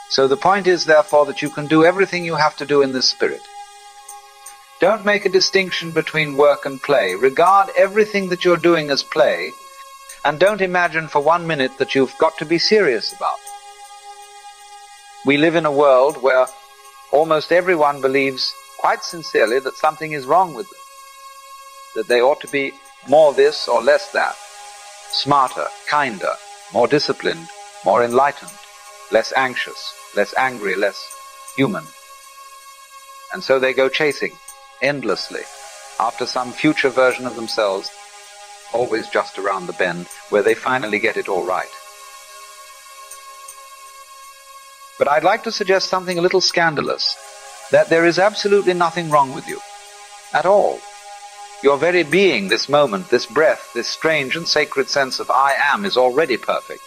So the point is, therefore, that you can do everything you have to do in this spirit. Don't make a distinction between work and play. Regard everything that you're doing as play, and don't imagine for 1 minute that you've got to be serious about it. We live in a world where almost everyone believes quite sincerely that something is wrong with them, that they ought to be more this or less that, smarter, kinder, more disciplined, more enlightened, less anxious, less angry, less human. And so they go chasing endlessly after some future version of themselves, always just around the bend, where they finally get it all right. But I'd like to suggest something a little scandalous, that there is absolutely nothing wrong with you, at all. Your very being, this moment, this breath, this strange and sacred sense of I am, is already perfect.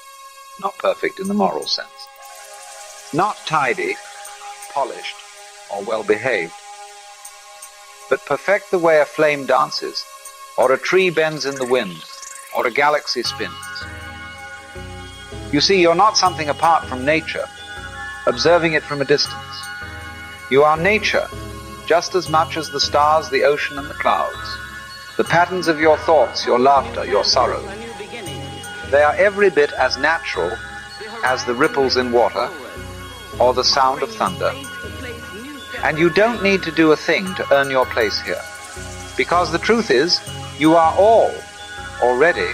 Not perfect in the moral sense. Not tidy, polished, or well-behaved. But perfect the way a flame dances, or a tree bends in the wind, or a galaxy spins. You see, you're not something apart from nature, observing it from a distance. You are nature, just as much as the stars, the ocean, and the clouds. The patterns of your thoughts, your laughter, your sorrow. They are every bit as natural as the ripples in water or the sound of thunder. And you don't need to do a thing to earn your place here. Because the truth is, you are all already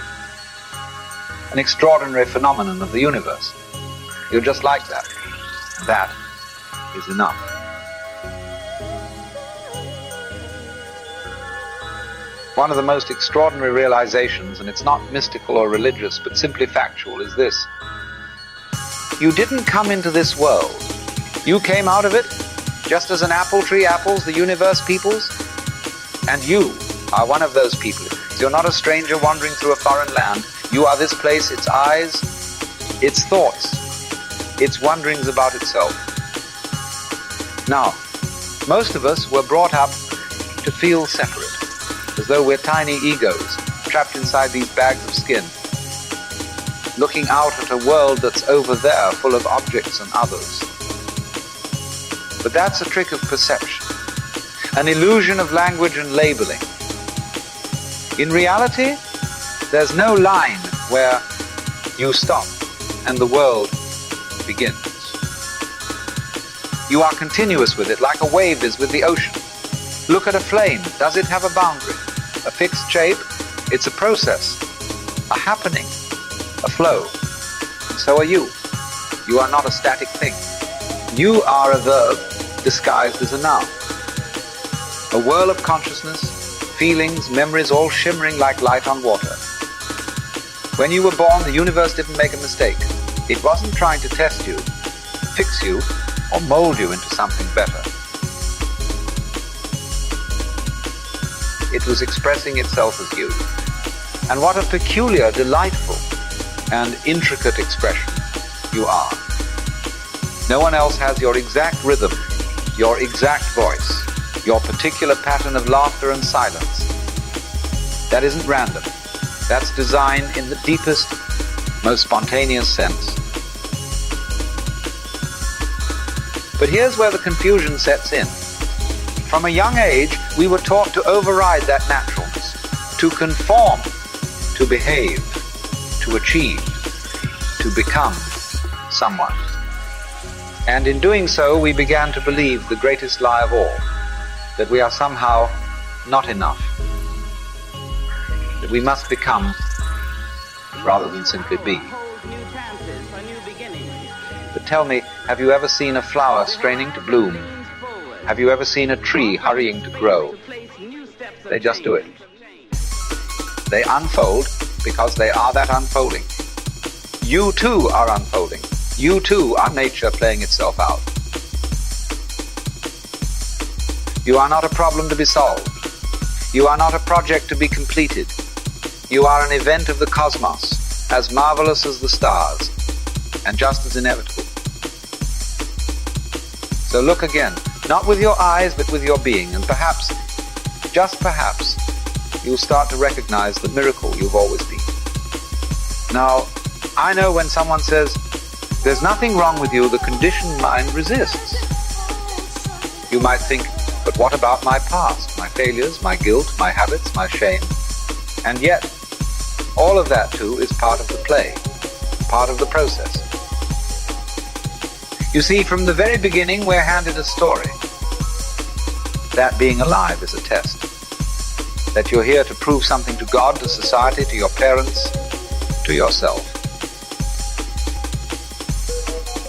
an extraordinary phenomenon of the universe. You're just like that. That is enough. One of the most extraordinary realizations, and it's not mystical or religious, but simply factual, is this. You didn't come into this world. You came out of it just as an apple tree apples the universe peoples, and you are one of those people. You're not a stranger wandering through a foreign land. You are this place, its eyes, its thoughts, its wonderings about itself. Now, most of us were brought up to feel separate, as though we're tiny egos, trapped inside these bags of skin, looking out at a world that's over there, full of objects and others. But that's a trick of perception, an illusion of language and labeling. In reality, there's no line where you stop and the world begins. You are continuous with it, like a wave is with the ocean. Look at a flame. Does it have a boundary? A fixed shape? It's a process, a happening, a flow. And so are you. You are not a static thing. You are a verb disguised as a noun. A whirl of consciousness, feelings, memories, all shimmering like light on water. When you were born, the universe didn't make a mistake. It wasn't trying to test you, fix you, or mold you into something better. It was expressing itself as you. And what a peculiar, delightful, and intricate expression you are. No one else has your exact rhythm, your exact voice, your particular pattern of laughter and silence. That isn't random. That's design in the deepest, most spontaneous sense. But here's where the confusion sets in. From a young age, we were taught to override that naturalness, to conform, to behave, to achieve, to become someone. And in doing so, we began to believe the greatest lie of all, that we are somehow not enough, that we must become rather than simply be. But tell me, have you ever seen a flower straining to bloom? Have you ever seen a tree hurrying to grow? They just do it. They unfold because they are that unfolding. You too are unfolding. You too are nature playing itself out. You are not a problem to be solved. You are not a project to be completed. You are an event of the cosmos, as marvelous as the stars, and just as inevitable. So look again, not with your eyes, but with your being, and perhaps, just perhaps, you'll start to recognize the miracle you've always been. Now, I know when someone says, There's nothing wrong with you. The conditioned mind resists. You might think, but what about my past, my failures, my guilt, my habits, my shame? And yet, all of that too is part of the play, part of the process. You see, from the very beginning, we're handed a story. That being alive is a test. That you're here to prove something to God, to society, to your parents, to yourself.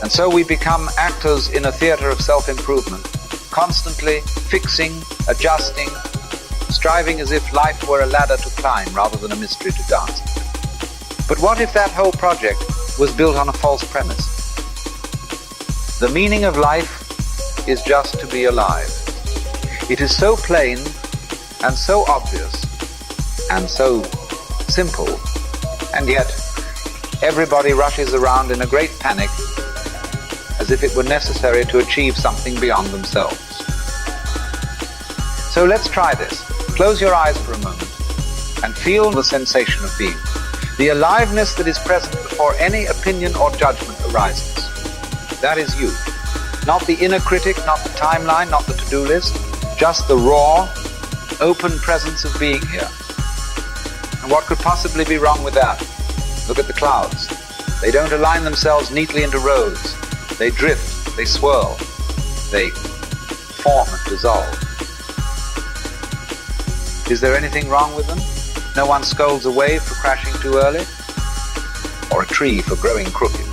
And so we become actors in a theater of self-improvement, constantly fixing, adjusting, striving as if life were a ladder to climb rather than a mystery to dance. But what if that whole project was built on a false premise? The meaning of life is just to be alive. It is so plain and so obvious and so simple, and yet everybody rushes around in a great panic as if it were necessary to achieve something beyond themselves. So let's try this. Close your eyes for a moment and feel the sensation of being. The aliveness that is present before any opinion or judgment arises. That is you. Not the inner critic, not the timeline, not the to-do list, just the raw, open presence of being here. And what could possibly be wrong with that? Look at the clouds. They don't align themselves neatly into rows. They drift, they swirl, they form and dissolve. Is there anything wrong with them? No one scolds a wave for crashing too early, or a tree for growing crooked.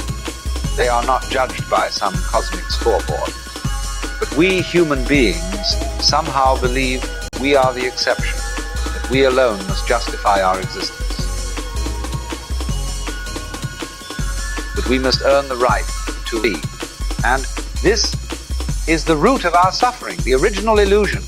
They are not judged by some cosmic scoreboard. But we human beings somehow believe we are the exception, that we alone must justify our existence, that we must earn the right to be. And this is the root of our suffering, the original illusion.